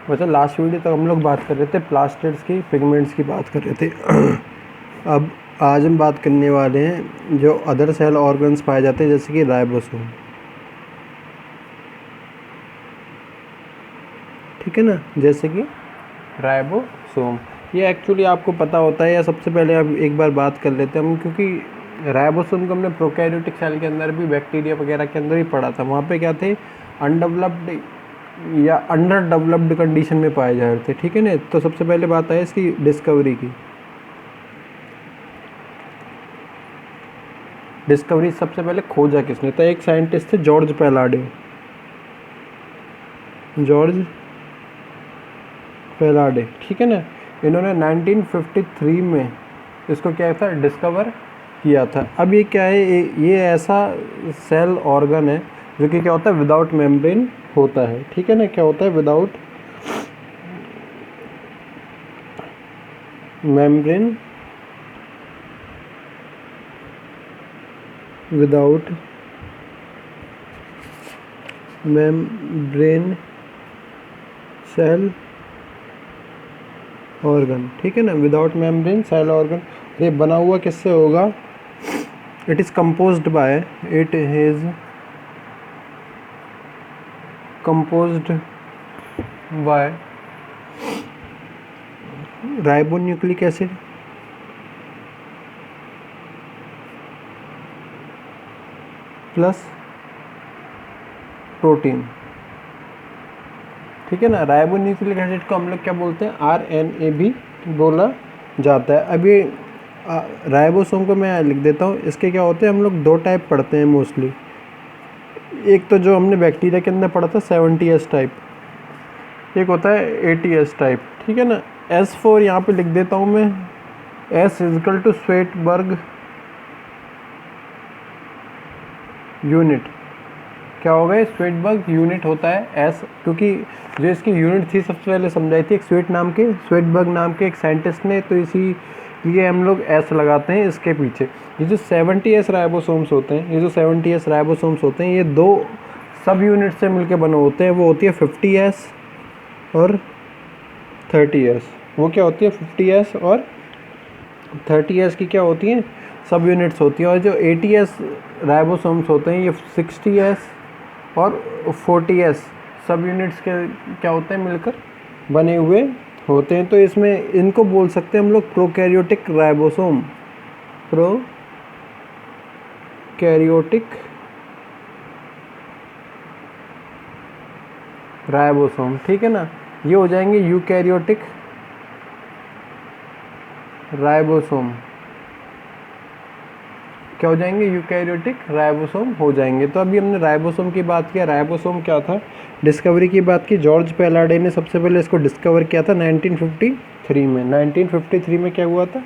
वैसे last video तक हम लोग बात कर रहे थे प्लास्टिड्स की, पिगमेंट्स की बात कर रहे थे। अब आज हम बात करने वाले हैं जो अदर सेल ऑर्गन्स पाए जाते हैं, जैसे कि राइबोसोम। ठीक है ना, जैसे कि राइबोसोम। ये एक्चुअली आपको पता होता है, या सबसे पहले अब एक बार बात कर लेते हैं हम, क्योंकि राइबोसोम को हमने प्रोकैरियोटिक सेल के अंदर भी, बैक्टीरिया वगैरह के अंदर ही पढ़ा था। वहाँ पे क्या थे, अनडेवलप्ड या अंडर डेवलप्ड कंडीशन में पाए जा रहे थे। ठीक है ना। तो सबसे पहले बात है इसकी डिस्कवरी की। डिस्कवरी सबसे पहले खोजा किसने, तो एक साइंटिस्ट थे जॉर्ज पैलाडे। जॉर्ज पैलाडे, ठीक है ना। इन्होंने 1953 में इसको क्या था, डिस्कवर किया था। अब ये क्या है, ये ऐसा सेल ऑर्गन है जो कि क्या होता है, विदाउट मेम्ब्रेन होता है। ठीक है ना, क्या होता है, without membrane, without membrane cell organ. ठीक है ना, विदाउट मेम्ब्रेन सेल ऑर्गन। ये बना हुआ किससे होगा, it is composed bye, it is composed by ribonucleic acid plus protein. ठीक है ना। राइबोन्यूक्लिक एसिड को हम लोग क्या बोलते हैं, RNA भी बोला जाता है। अभी राइबोसोम को मैं लिख देता हूँ। इसके क्या होते हैं, हम लोग दो टाइप पढ़ते हैं मोस्टली। एक तो जो हमने बैक्टीरिया के अंदर पढ़ा था 70S टाइप, एक होता है 80S टाइप। ठीक है ना। S4 यहाँ पे लिख देता हूँ मैं, S equal to Svedberg unit. क्या होगा, स्वेटबर्ग यूनिट होता है S, क्योंकि जो इसकी यूनिट थी सबसे पहले समझाई थी एक स्वेटबर्ग नाम के एक साइंटिस्ट ने, तो इसीलिए हम लोग S लगाते हैं इसके पीछे। ये जो 70S राइबोसोम्स होते हैं, ये दो सब यूनिट से मिलकर बने होते हैं। वो होती है 50S और 30S। वो क्या होती है, 50S और 30S की क्या होती हैं, सब यूनिट्स होती हैं। और जो 80S राइबोसोम्स होते हैं, ये 60S और 40S सब यूनिट्स के क्या होते हैं, मिलकर बने हुए होते हैं। तो इसमें इनको बोल सकते हैं हम लोग प्रोकैरियोटिक राइबोसोम, प्रोकैरियोटिक राइबोसोम। ठीक है ना। ये हो जाएंगे यूकैरियोटिक राइबोसोम। क्या हो जाएंगे, यूकैरियोटिक राइबोसोम हो जाएंगे। तो अभी हमने राइबोसोम की बात किया। राइबोसोम क्या था, डिस्कवरी की बात की। जॉर्ज पैलाडे ने सबसे पहले इसको डिस्कवर किया था 1953 में। 1953 में क्या हुआ था,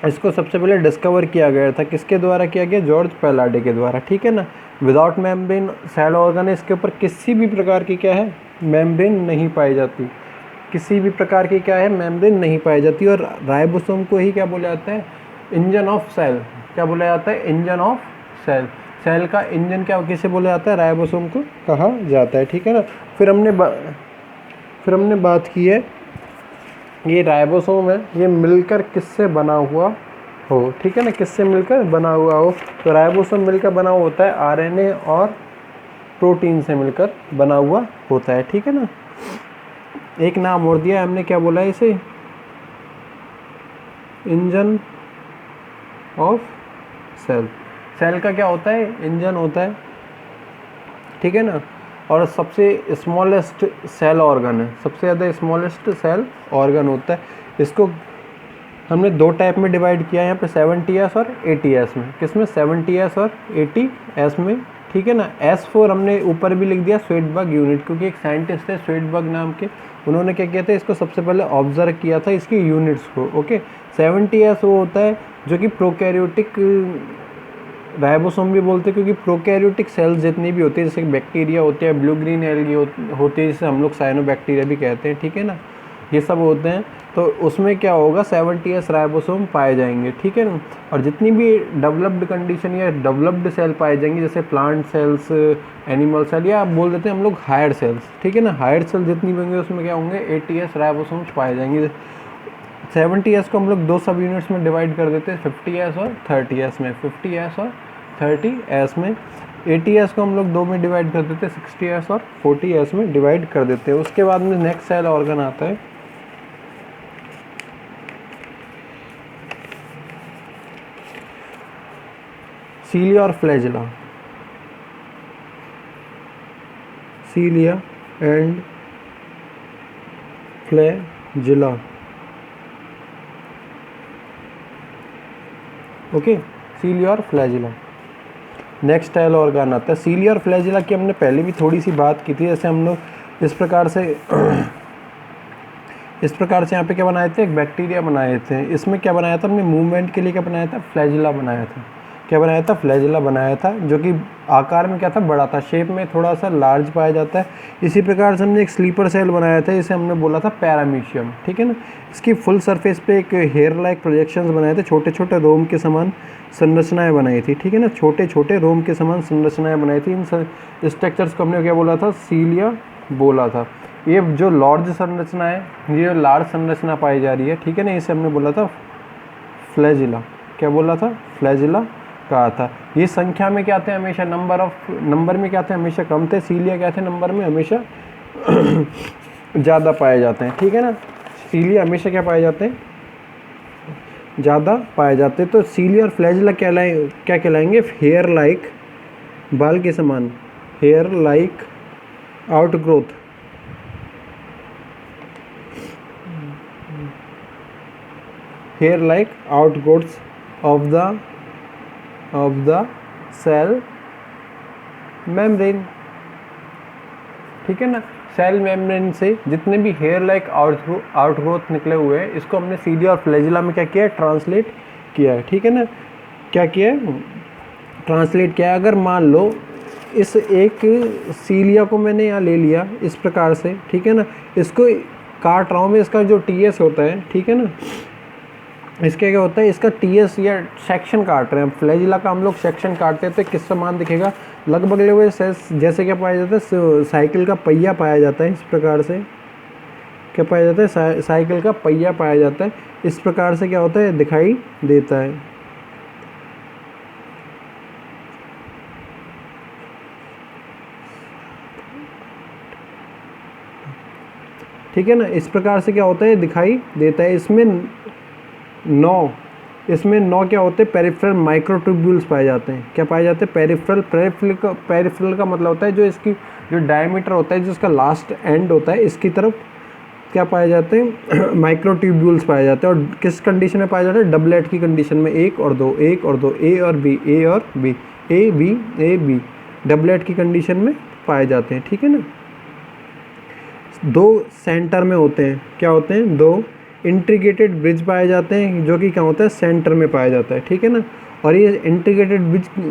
इसको सबसे पहले डिस्कवर किया गया था। किसके द्वारा किया गया, जॉर्ज पैलाडे के द्वारा। ठीक है ना। विदाउट मेम्ब्रेन सेल ऑर्गन है, इसके ऊपर किसी भी प्रकार की क्या है, मेम्ब्रेन नहीं पाई जाती। किसी भी प्रकार की क्या है, मेम्ब्रेन नहीं पाई जाती। और राइबोसोम को ही क्या बोला जाता है, इंजन ऑफ सेल। क्या बोला जाता है, इंजन ऑफ सेल। सेल का इंजन क्या किसे बोला जाता है, राइबोसोम को कहा जाता है। ठीक है ना। फिर हमने बात की है, ये राइबोसोम है, ये मिलकर किससे बना हुआ हो। ठीक है ना, किससे मिलकर बना हुआ हो। तो राइबोसोम मिलकर बना हुआ होता है RNA और प्रोटीन से मिलकर बना हुआ होता है। ठीक है ना। एक नाम और दिया हमने, क्या बोला इसे, इंजन ऑफ सेल। सेल का क्या होता है, इंजन होता है। ठीक है ना। और सबसे स्मॉलेस्ट सेल ऑर्गन है, सबसे ज़्यादा स्मॉलेस्ट सेल ऑर्गन होता है। इसको हमने दो टाइप में डिवाइड किया है यहाँ पे, 70S और 80S में। किसमें, 70S और 80S में। ठीक है ना। S4 हमने ऊपर भी लिख दिया, स्वेटबर्ग यूनिट, क्योंकि एक साइंटिस्ट है स्वेटबर्ग नाम के, उन्होंने क्या किया था, इसको सबसे पहले ऑब्जर्व किया था इसकी यूनिट्स को। ओके। 70S वो होता है जो कि प्रोकैरियोटिक राइबोसोम भी बोलते हैं, क्योंकि प्रोकैरियोटिक सेल्स जितनी भी होती है, जैसे बैक्टीरिया होते हैं, ब्लू ग्रीन एल्गी होती है, जिसे हम लोग साइनोबैक्टीरिया भी कहते हैं। ठीक है ना। ये सब होते हैं, तो उसमें क्या होगा 70s राइबोसोम पाए जाएंगे, ठीक है ना। और जितनी भी डेवलप्ड कंडीशन या डेवलप्ड सेल पाए जाएंगे, जैसे प्लांट सेल्स, एनिमल सेल, या आप बोल देते हैं हम लोग हायर सेल्स, ठीक है ना, हायर सेल जितनी भी होंगे उसमें क्या होंगे 80s राइबोसोम्स पाए जाएंगे। 70s को हम लोग 2 सब यूनिट्स में डिवाइड कर देते हैं, 50s और 30s में, 50s और 30s में। 80s को हम लोग 2 में डिवाइड कर देते हैं, 60s और 40s में डिवाइड कर देते हैं। उसके बाद में नेक्स्ट सेल ऑर्गन आता है सीलिया और flagella, cilia and flagella, okay, cilia और फ्लैजिला। नेक्स्ट सेल ऑर्गन आता है सीलिया और फ्लैजिला की हमने पहले भी थोड़ी सी बात की थी। जैसे हम लोग इस प्रकार से यहाँ पे क्या बनाए थे, एक बैक्टीरिया बनाए थे। इसमें क्या बनाया था हमने, मूवमेंट के लिए क्या बनाया था, फ्लैजिला बनाया था। क्या बनाया था, फ्लैजिला बनाया था, जो कि आकार में क्या था, बड़ा था, शेप में थोड़ा सा लार्ज पाया जाता है। इसी प्रकार से हमने एक स्लीपर सेल बनाया था, इसे हमने बोला था पैरामीशियम, ठीक है ना। इसकी फुल सरफेस पे एक हेयर लाइक प्रोजेक्शंस बनाए थे, छोटे छोटे रोम के समान संरचनाएं बनाई थी, ठीक है ना, छोटे छोटे रोम के समान संरचनाएं बनाई थी। इन स्ट्रक्चर्स को हमने क्या बोला था, सीलिया बोला था। ये जो लार्ज संरचना है, ये लार्ज संरचना पाई जा रही है, ठीक है ना, इसे हमने बोला था फ्लैजिला। क्या बोला था, फ्लैजिला कहा था। ये संख्या में क्या थे, हमेशा नंबर में क्या थे, हमेशा कम थे। सीलिया क्या थे, नंबर में हमेशा ज़्यादा पाए जाते हैं, ठीक है ना। सीलिया हमेशा क्या पाए जाते हैं, ज़्यादा पाए जाते हैं। तो सीलिया और फ्लैजिला क्या कहलाएंगे, हेयर लाइक, बाल के समान, hair like outgrowth, hair like outgrowths of the cell membrane, ठीक है ना। सेल मेम्ब्रेन से जितने भी हेयर लाइक आउटग्रोथ निकले हुए हैं, इसको हमने सीलिया और फ्लैजिला में क्या किया है, ट्रांसलेट किया है, ठीक है ना। क्या किया है, ट्रांसलेट किया है। अगर मान लो इस एक सीलिया को मैंने यहाँ ले लिया इस प्रकार से, ठीक है ना, इसको काट रहा हूँ मैं, इसका जो टीएस होता है, ठीक है ना, इसका क्या होता है, इसका टीएस या सेक्शन काट रहे हैं। फ्लैजिला का हम लोग सेक्शन काटते हैं तो किस समान दिखेगा, लगभग हुए जैसे क्या पाया जाता है, साइकिल का पहिया पाया जाता है। इस प्रकार से क्या पाया जाता है, साइकिल का पहिया पाया जाता है। इस प्रकार से क्या होता है, दिखाई देता है, ठीक है ना। इस प्रकार से क्या होता है, दिखाई देता है। इसमें 9 क्या होते हैं, पेरिफेरल माइक्रोट्यूब्यूल्स पाए जाते हैं। क्या पाए जाते हैं, पेरिफेरल का मतलब होता है जो इसकी जो डायमीटर होता है, जो इसका लास्ट एंड होता है, इसकी तरफ क्या पाए जाते हैं, माइक्रोट्यूब्यूल्स पाए जाते हैं। और किस कंडीशन में पाए जाते हैं, डबलेट की कंडीशन में, 1 और 2, 1 और 2, ए और बी, ए और B, A B, A B, doublet की कंडीशन में पाए जाते हैं, ठीक है ना। 2 सेंटर में होते हैं, क्या होते हैं, 2 इंटीग्रेटेड ब्रिज पाए जाते हैं, जो कि क्या होता है, सेंटर में पाया जाता है, ठीक है ना। और ये इंटीग्रेटेड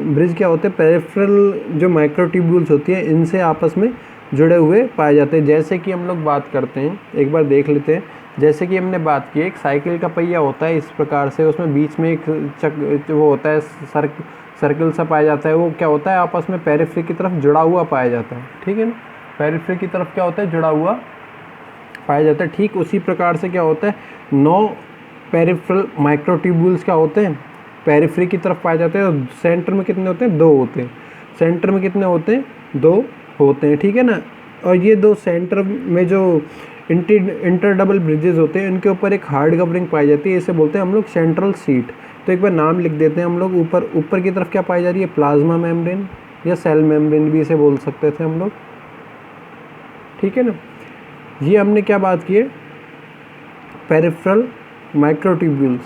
ब्रिज क्या होते हैं, पेरिफेरल जो माइक्रोट्यूब्यूल्स होती है, इनसे आपस में जुड़े हुए पाए जाते हैं। जैसे कि हम लोग बात करते हैं, एक बार देख लेते हैं। जैसे कि हमने बात की, एक साइकिल का पहिया होता है इस प्रकार से, उसमें बीच में एक वो होता है, सर्कल सा पाया जाता है। वो क्या होता है, आपस में पेरिफेरी की तरफ जुड़ा हुआ पाया जाता है, ठीक है ना। पेरिफेरी की तरफ क्या होता है, जुड़ा हुआ पाया जाता है। ठीक उसी प्रकार से क्या होता है, 9 पेरिफेरल माइक्रोट्यूब्यूल्स क्या होते हैं, पेरिफेरी की तरफ पाए जाते हैं। और सेंटर में कितने होते हैं, 2 होते हैं। सेंटर में कितने होते हैं, 2 होते हैं, ठीक है ना। और ये 2 सेंटर में जो इंटर डबल ब्रिजेस होते हैं, इनके ऊपर एक हार्ड कवरिंग पाई जाती है, इसे बोलते हैं हम लोग सेंट्रल सीट। तो एक बार नाम लिख देते हैं हम लोग। ऊपर की तरफ क्या पाई जा रही है, प्लाज्मा मेम्ब्रेन या सेल मेम्ब्रेन भी इसे बोल सकते थे हम लोग, ठीक है ना। ये हमने क्या बात की है, पेरिफेरल माइक्रोट्यूब्यूल्स।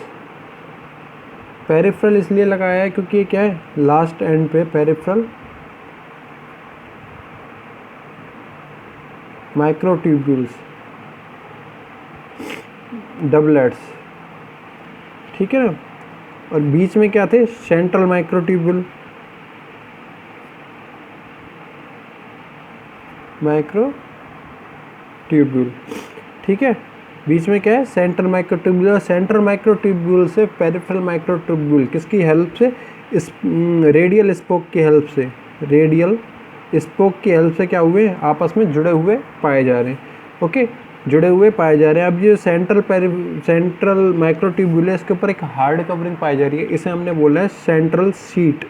पेरिफेरल इसलिए लगाया है क्योंकि ये क्या है, लास्ट एंड पे पेरिफेरल माइक्रोट्यूब्यूल्स, डबलेट्स, ठीक है ना। और बीच में क्या थे, सेंट्रल माइक्रोट्यूब्यूल, ट्यूब्यूल, ठीक है। बीच में क्या है, सेंट्रल माइक्रोट्यूब्यूल। सेंट्रल माइक्रोट्यूब्यूल से पेरिफेरल माइक्रोट्यूब्यूल किसकी हेल्प से, इस रेडियल स्पोक की हेल्प से, रेडियल स्पोक की हेल्प से क्या हुए, आपस में जुड़े हुए पाए जा रहे हैं। ओके, जुड़े हुए पाए जा रहे हैं। अब ये सेंट्रल माइक्रोट्यूब्यूल है, इसके ऊपर एक हार्ड कवरिंग पाई जा रही है, इसे हमने बोला है सेंट्रल सीट।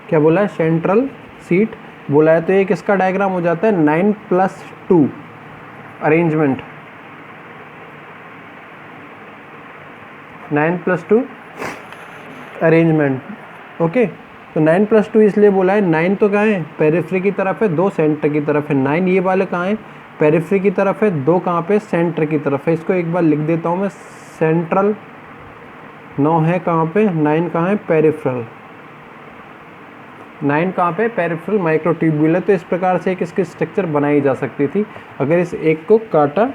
क्या बोला है, सेंट्रल सीट बोला है। तो एक इसका डायग्राम हो जाता है 9+2 अरेंजमेंट, 9+2 अरेंजमेंट। ओके, तो 9+2 इसलिए बोला है, 9 तो कहाँ है, पेरिफेरी की तरफ है, 2 सेंटर की तरफ है। 9 ये वाले कहाँ है, पेरिफेरी की तरफ है, 2 कहाँ पे, सेंटर की तरफ है। इसको एक बार लिख देता हूँ मैं, सेंट्रल 9 है कहाँ पे, 9 कहाँ है, पेरिफेरल। 9 कहाँ पे, पेरिफेरल माइक्रोट्यूब्यूल है। तो इस प्रकार से एक इसकी स्ट्रक्चर बनाई जा सकती थी अगर इस एक को काटा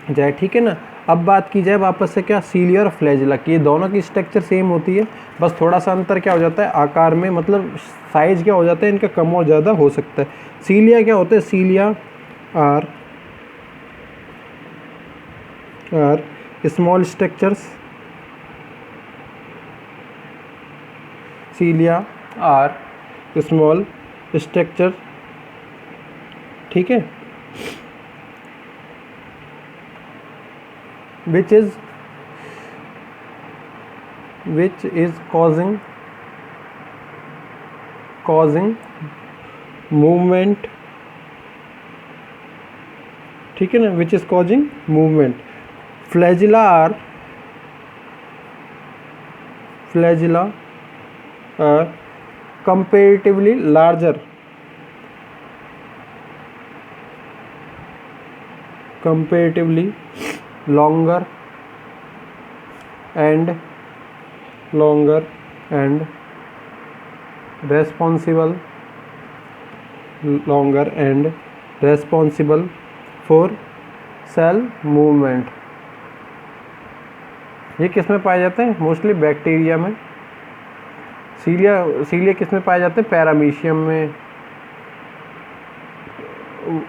जाए, ठीक है ना। अब बात की जाए वापस से क्या, सीलिया और फ्लैजिला की, ये दोनों की स्ट्रक्चर सेम होती है, बस थोड़ा सा अंतर क्या हो जाता है, आकार में, मतलब साइज क्या हो जाता है इनका, कम और ज़्यादा हो सकता है। सीलिया क्या होता है, cilia are small structures, cilia are small structure, ठीक है, which is causing movement, ठीक है ना, which is causing movement। flagella are comparatively larger, comparatively longer and responsible for cell movement। ये किस में पाए जाते हैं, मोस्टली बैक्टीरिया में। सीलिया किस में पाए जाते हैं, पैरामीशियम में,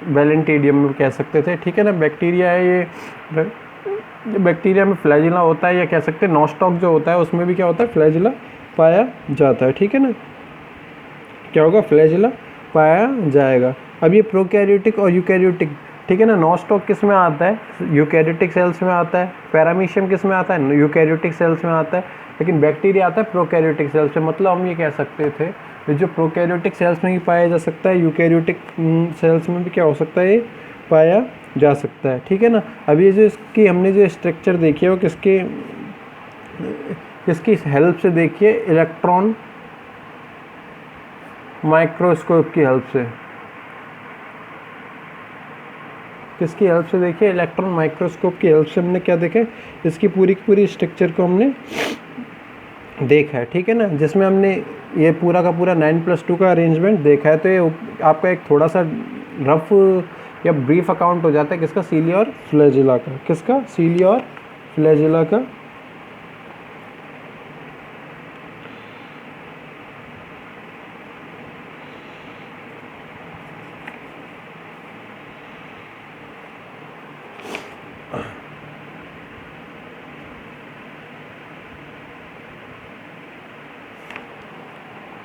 वैलेंटिडियम में कह सकते थे, ठीक है ना। बैक्टीरिया है ये, बैक्टीरिया में फ्लैजिला होता है, या कह सकते हैं नॉस्टॉक जो होता है उसमें भी क्या होता है, फ्लैजिला पाया जाता है, ठीक है ना। क्या होगा, फ्लैजिला पाया जाएगा। अब ये प्रोकैरियोटिक और यूकैरियोटिक, ठीक है ना। नॉस्टॉक किस में आता है, यूकैरियोटिक सेल्स में आता है। पैरामीशियम किस में आता है, यूकैरियोटिक सेल्स में आता है। लेकिन बैक्टीरिया आता है प्रोकैरियोटिक सेल्स में। मतलब हम ये कह सकते थे जो प्रोकैरियोटिक सेल्स में ही पाया जा सकता है, यूकैरियोटिक सेल्स में भी क्या हो सकता है, ये पाया जा सकता है, ठीक है ना। अब ये जो इसकी हमने जो स्ट्रक्चर देखी है वो किसकी हेल्प से देखी है, इलेक्ट्रॉन माइक्रोस्कोप की हेल्प से। किसकी हेल्प से देखिए, इलेक्ट्रॉन माइक्रोस्कोप की हेल्प से हमने क्या देखा, इसकी पूरी की पूरी स्ट्रक्चर को हमने देखा है, ठीक है ना। जिसमें हमने ये पूरा का पूरा 9+2 का अरेंजमेंट देखा है। तो ये आपका एक थोड़ा सा रफ या ब्रीफ अकाउंट हो जाता है किसका, सीलिया और फ्लैजिला का। किसका, सीलिया और फ्लैजिला का।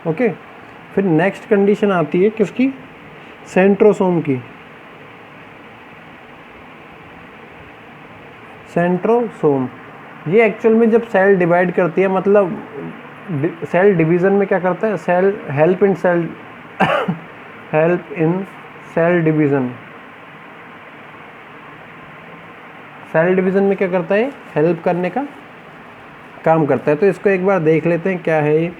ओके, फिर नेक्स्ट कंडीशन आती है किसकी, सेंट्रोसोम की। सेंट्रोसोम ये एक्चुअल में जब सेल डिवाइड करती है, मतलब सेल डिवीज़न में क्या करता है, cell help in cell division, cell division में क्या करता है, हेल्प करने का काम करता है। तो इसको एक बार देख लेते हैं क्या है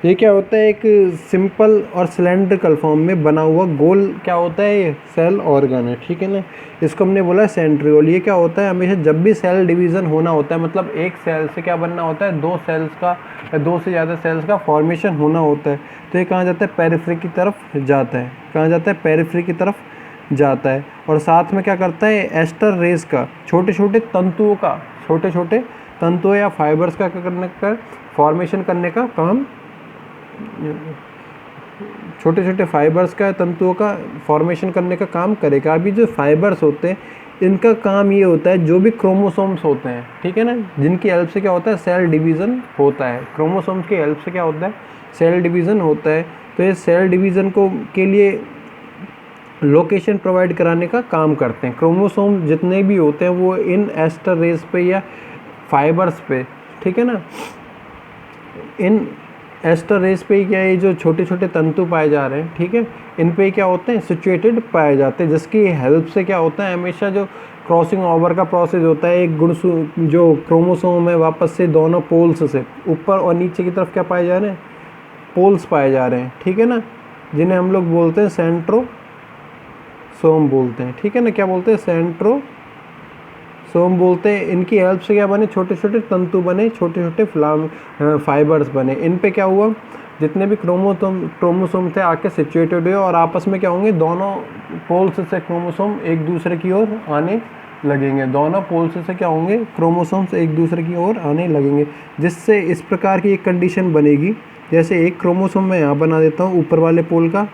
ये क्या होता है, एक सिंपल और सिलेंड्रिकल फॉर्म में बना हुआ गोल क्या होता है, ये सेल ऑर्गन है, ठीक है ना। इसको हमने बोला सेंट्रियोल। ये क्या होता है, हमेशा जब भी सेल डिवीज़न होना होता है, मतलब एक सेल से क्या बनना होता है, 2 सेल्स का या 2 से ज़्यादा सेल्स का फॉर्मेशन होना होता है। तो ये कहाँ जाता है, पेरिफेरी की तरफ जाता है। कहाँ जाता है, पेरिफेरी की तरफ जाता है। और साथ में क्या करता है, एस्टर रेस का, छोटे छोटे तंतुओं या फाइबर्स का क्या करने का, फॉर्मेशन करने का काम छोटे छोटे फाइबर्स का, तंतुओं का फॉर्मेशन करने का काम करेगा। अभी जो फाइबर्स होते हैं इनका काम ये होता है, जो भी क्रोमोसोम्स होते हैं, ठीक है ना, जिनकी हेल्प से क्या होता है, सेल डिवीज़न होता है। क्रोमोसोम्स की हेल्प से क्या होता है, सेल डिवीज़न होता है। तो ये सेल डिवीज़न को के लिए लोकेशन प्रोवाइड कराने का काम करते हैं। क्रोमोसोम जितने भी होते हैं वो इन एस्टर रेस पे या फाइबर्स पे, ठीक है ना, इन एस्टर रेस पे ही क्या है, जो छोटे छोटे तंतु पाए जा रहे हैं, ठीक है, इन पे क्या होते हैं, सिचुएटेड पाए जाते हैं, जिसकी हेल्प से क्या होता है, हमेशा जो क्रॉसिंग ओवर का प्रोसेस होता है, एक गुण जो क्रोमोसोम है वापस से दोनों पोल्स से ऊपर और नीचे की तरफ क्या पाए जा रहे हैं, पोल्स पाए जा रहे हैं, ठीक है ना, जिन्हें हम लोग बोलते हैं सेंट्रोसोम बोलते हैं, ठीक है ना, क्या बोलते हैं, सेंट्रोसोम बोलते हैं। इनकी हेल्प से क्या बने, छोटे छोटे तंतु बने, छोटे छोटे फाइबर्स बने। इन पे क्या हुआ, जितने भी क्रोमोसोम थे आके सिचुएटेड हुए और आपस में क्या होंगे, दोनों पोल्स से क्रोमोसोम एक दूसरे की ओर आने लगेंगे। दोनों पोल्स से क्या होंगे, क्रोमोसोम्स एक दूसरे की ओर आने लगेंगे, जिससे इस प्रकार की एक कंडीशन बनेगी। जैसे एक क्रोमोसोम मैं यहाँ बना देता हूँ ऊपर वाले पोल का,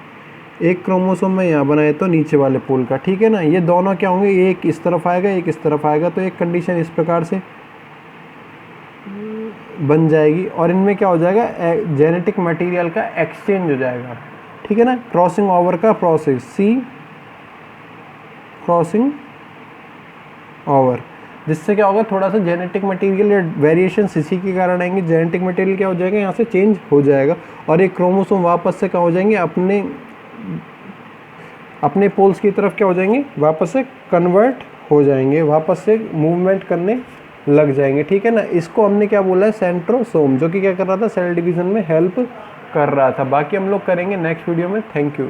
एक क्रोमोसोम मैं यहाँ बना देता हूँ नीचे वाले पोल का, ठीक है ना। ये दोनों क्या होंगे, एक इस तरफ आएगा एक इस तरफ आएगा, तो एक कंडीशन इस प्रकार से बन जाएगी और इनमें क्या हो जाएगा, जेनेटिक मटेरियल का एक्सचेंज हो जाएगा, ठीक है ना। क्रॉसिंग ओवर का प्रोसेस, सी क्रॉसिंग ओवर, जिससे क्या होगा, थोड़ा सा जेनेटिक मटेरियल या वेरिएशन इसी के कारण आएंगे। जेनेटिक मटेरियल क्या हो जाएगा, यहाँ से चेंज हो जाएगा और एक क्रोमोसोम वापस से क्या हो जाएंगे, अपने पोल्स की तरफ क्या हो जाएंगे, वापस से कन्वर्ट हो जाएंगे, वापस से मूवमेंट करने लग जाएंगे, ठीक है ना। इसको हमने क्या बोला है, सेंट्रोसोम, जो कि क्या कर रहा था, सेल डिवीज़न में हेल्प कर रहा था। बाकी हम लोग करेंगे नेक्स्ट वीडियो में। Thank you.